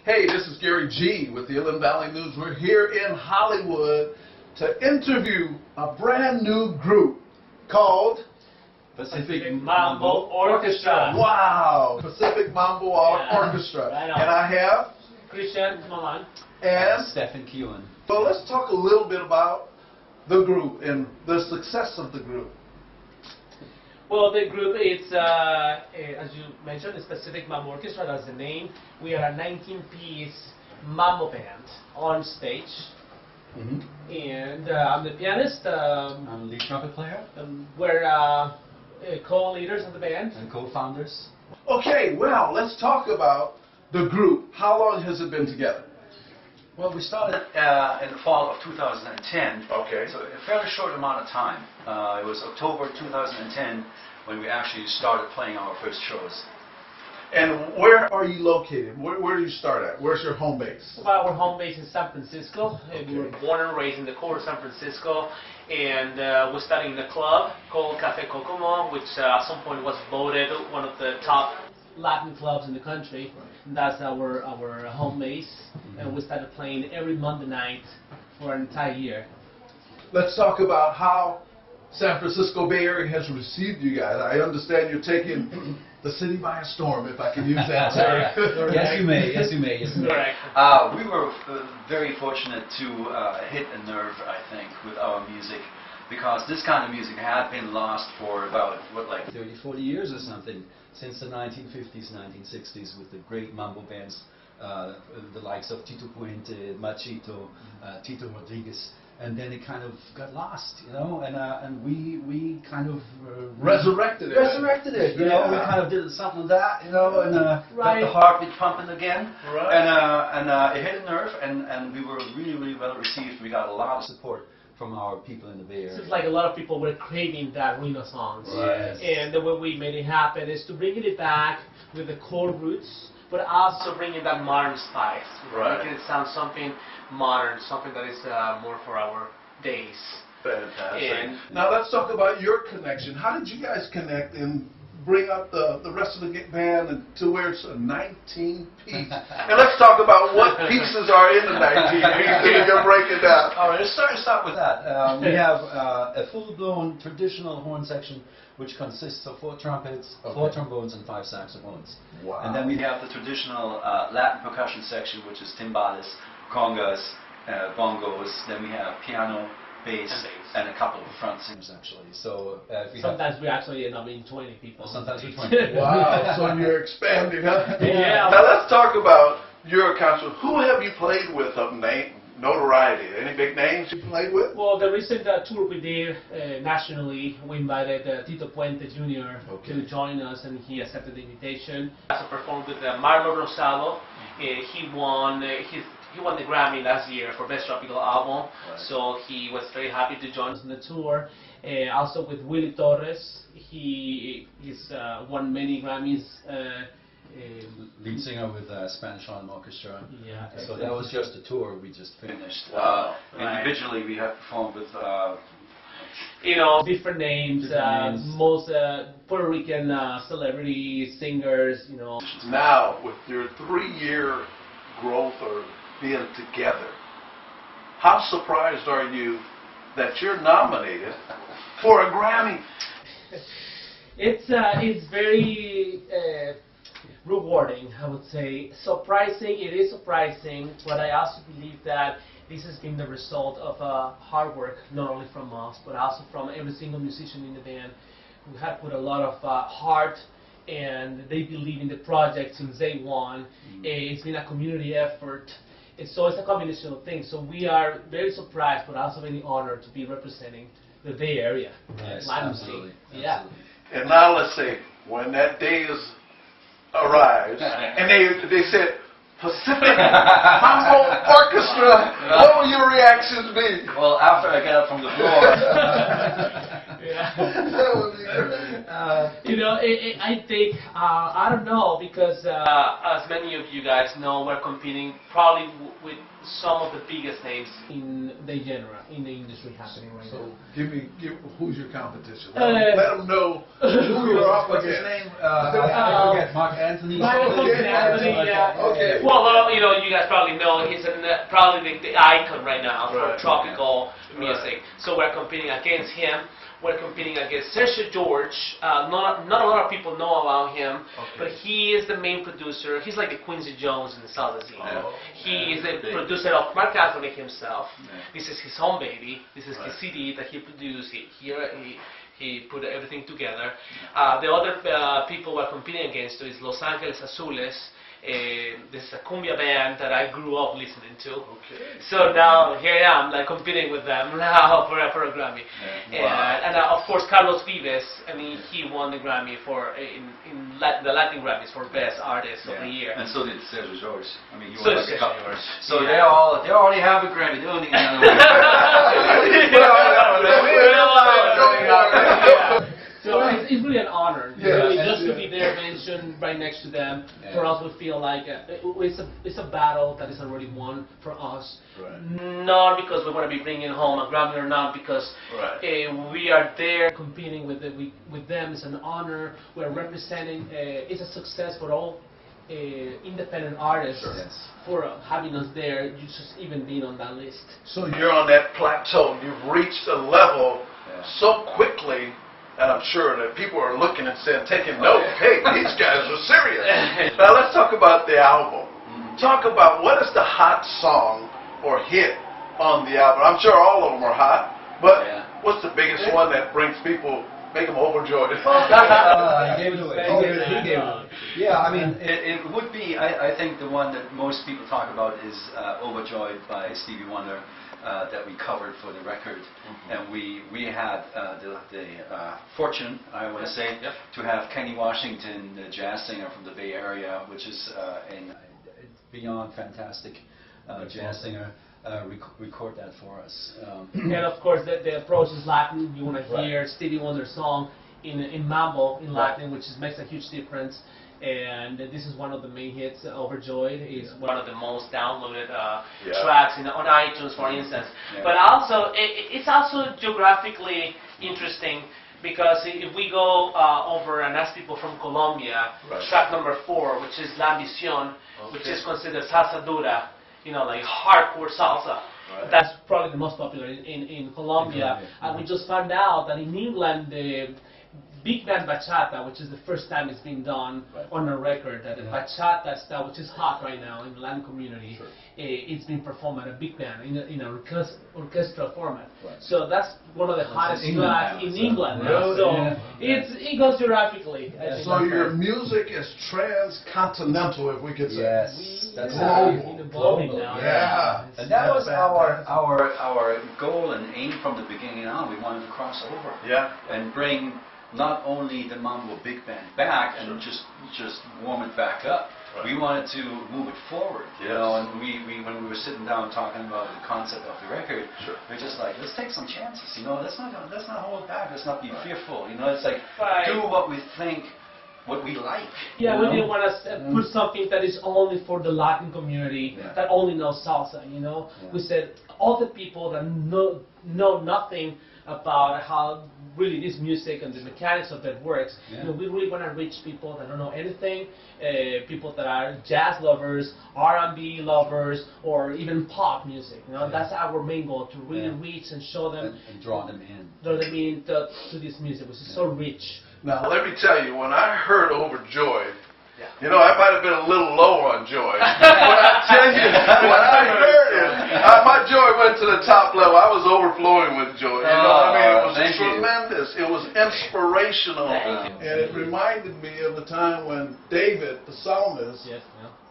Hey, this is Gary G with the Inland Valley News. We're here in Hollywood to interview a brand new group called Pacific Mambo Orchestra. Wow, Pacific Mambo Orchestra. Right on. And I have Tumalan and Steffen. So let's talk a little bit about the group and the success of the group. Well, the group, it's, as you mentioned, the Pacific Mambo Orchestra, that's the name. We are a 19-piece mambo band on stage. And I'm the pianist. I'm the lead trumpet player. We're co-leaders of the band. And co-founders. Okay, well, let's talk about the group. How long has it been together? Well, we started in the fall of 2010. Okay. So a fairly short amount of time. It was October 2010 when we actually started playing our first shows. And where are you located? Where do you start at? Where's your home base? Well, we're home base in San Francisco. Okay. We were born and raised in the core of San Francisco. And we started in a club called Café Kokomo, which at some point was voted one of the top Latin clubs in the country. And that's our home base. And we started playing every Monday night for an entire year. Let's talk about how San Francisco Bay Area has received you guys. I understand you're taking the city by a storm, if I can use that term. Yes, you may. Yes, you may. Yes, you may. Correct. We were very fortunate to hit a nerve, I think, with our music, because this kind of music had been lost for about, 30, 40 years or something, since the 1950s, 1960s, with the great mambo bands, the likes of Tito Puente, Machito, Tito Rodriguez. And then it kind of got lost, you know, and we kind of resurrected it. You know, we kind of did something like that, you know, and Right. got the heartbeat pumping again. Right. And it hit a nerve, and we were really, really well received. We got a lot of support from our people in the Bay Area. It's like a lot of people were craving that renaissance. Yes. And the way we made it happen is to bring it back with the core roots, but also bringing that modern spice. Right. Making it sound something modern, something that is more for our days. Fantastic. And Now let's talk about your connection. How did you guys connect and bring up the rest of the band and to where it's a 19-piece? And let's talk about what pieces are in the 19-piece. You can break it down. All right, let's start with that. We have a full-blown traditional horn section, which consists of 4 trumpets, 4 trombones, and 5 saxophones. Wow. And then we have the traditional Latin percussion section, which is timbales, congas, bongos. Then we have piano, bass, and a couple of front singers, actually. So sometimes we actually end up being 20 people. Sometimes we're 20. Wow, so you're expanding, huh? Yeah. Now let's talk about your concert. Who have you played with of notoriety? Any big names you played with? Well, the recent tour we did nationally, we invited Tito Puente Jr. to join us, and he accepted the invitation. I also performed with Marlon Rosado. He won the Grammy last year for Best Tropical Album, so he was very happy to join us on the tour. Also with Willie Torres, he's won many Grammys. Lead singer with Spanish Horn Orchestra. Yeah. So that was just a tour we just finished. Wow. Individually, we have performed with different names, most Puerto Rican celebrity singers, Now, with your 3-year growth or being together, how surprised are you that you're nominated for a Grammy? It's very rewarding, I would say. Surprising, it is surprising, but I also believe that this has been the result of hard work, not only from us, but also from every single musician in the band who have put a lot of heart, and they believe in the project since day one. It's been a community effort, and so it's a combination of things. So we are very surprised, but also very honored to be representing the Bay Area. Yes, Latin absolutely. scene. Yeah. Absolutely. And now let's say, when that day arrives, and they said, Pacific Mambo Orchestra, what will your reactions be? Well, after I get up from the floor, Yeah. That would be I think, I don't know, because as many of you guys know, we're competing probably with some of the biggest names in the genre, in the industry happening right now. Give who's your competition? Let them know who you're up What's his against. name? I forget. Mark Anthony. Yeah. Okay. Well, you guys probably know he's probably the icon right now for Right. tropical music. Right. So we're competing against him. We're competing against GaryGeorge. Not a lot of people know about him, but he is the main producer. He's like the Quincy Jones in the salsa scene. He is the producer of Mark Anthony himself. This is his home baby. This is his CD that he produced. He put everything together. The other people we're competing against is Los Angeles Azules. This is a cumbia band that I grew up listening to. So now here I am, like competing with them now for a Grammy. And of course Carlos Vives. I mean, he won the Grammy the Latin Grammys for Best Artist of the Year. And so did Sergio George. I mean, you So were did like a couple. Sergio George. So they already have a Grammy. They don't need another one. So it's really an honor, just to be there, mentioned right next to them. Yeah. For us, we feel like it's a battle that is already won for us. Right. Not because we want to be bringing home a Grammy or not, because we are there competing with them. It's an honor. We're representing. It's a success for all independent artists for having us there. You just even being on that list. So you're on that plateau. You've reached a level so quickly. And I'm sure that people are looking and saying, taking notes, hey, these guys are serious. Now let's talk about the album. Talk about what is the hot song or hit on the album. I'm sure all of them are hot, but what's the biggest one that brings people, make them overjoyed? He gave it away. He gave it away. Yeah, I mean, it would be, I think the one that most people talk about is Overjoyed by Stevie Wonder. That we covered for the record, and we had the fortune, I want to say, to have Kenny Washington, the jazz singer from the Bay Area, which is beyond fantastic jazz singer, record that for us. And of course, the approach is Latin. You want to hear Stevie Wonder's song in Mambo in Latin, which makes a huge difference. And this is one of the main hits. Overjoyed is one of the most downloaded tracks on iTunes, for instance. But also, it's also geographically interesting, because if we go over and ask people from Colombia, track number 4, which is La Misión, which is considered salsa dura, like hardcore salsa. That's probably the most popular in Colombia. And we just found out that in England, the big band bachata, which is the first time it's been done on a record, that the bachata style, which is hot right now in the Latin community, it's been performed at a big band in a orchestra format. So that's one of the hottest tracks in England now. So it goes geographically. So your music is transcontinental, if we could say. Yes, that's evolving now. Yeah. And that was our goal and aim from the beginning on. We wanted to cross over and bring not only the Mambo Big Band back and just warm it back up. We wanted to move it forward, and when we were sitting down talking about the concept of the record, we're just like, let's take some chances, let's not hold back, let's not be fearful, it's like, do what we think, what we like. Yeah, we didn't want to put something that is only for the Latin community, that only knows salsa, We said, all the people that know nothing about how really this music and the mechanics of that works. We really want to reach people that don't know anything, people that are jazz lovers, R&B lovers, or even pop music. That's our main goal, to really reach and show them and draw them in. To this music, which is so rich. Now let me tell you, when I heard Overjoyed, I might have been a little low on joy. But I tell you, when I heard it, my joy went to the top level. I was overflowing with joy. It was tremendous. It was inspirational. And it reminded me of the time when David, the psalmist,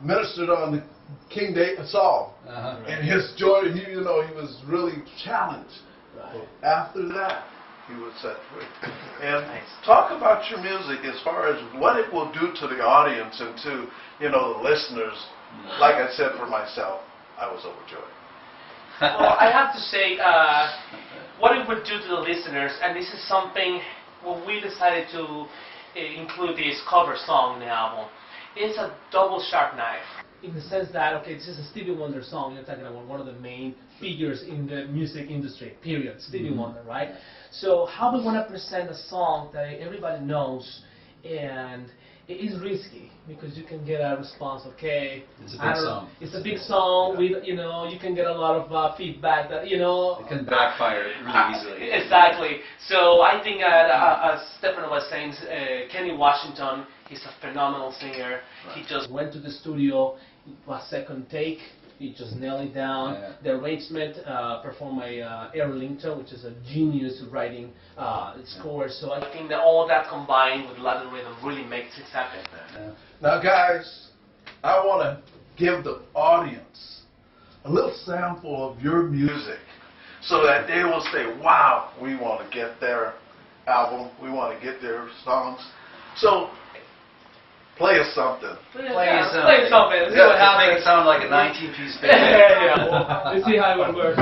ministered on the King Saul. And his joy, he was really challenged. After that, he was set free. And talk about your music as far as what it will do to the audience and to, the listeners. Like I said for myself, I was overjoyed. Well, I have to say, what it would do to the listeners, and this is something when we decided to include this cover song in the album, it's a double sharp knife. In the sense that, okay, this is a Stevie Wonder song, you're talking about one of the main figures in the music industry, period, Stevie Wonder, right? So how we want to present a song that everybody knows, and it is risky, because you can get a response, okay, It's a big song. It's a big song, you can get a lot of feedback that, It can backfire really easily. Exactly. So I think that, as Steffen was saying, Kenny Washington, he's a phenomenal singer. Right. He just went to the studio, a second take, he just nailed it down. Yeah. The arrangement performed by Aaron Linton, which is a genius writing score. So I think that all that combined with Latin rhythm really makes it happen. Yeah. Now, guys, I want to give the audience a little sample of your music so that they will say, wow, we want to get their album, we want to get their songs. So, play us something. Play something. something. Let's see Yeah, what just make happens. it sound like a 19-piece band. Yeah. Let's see how it works.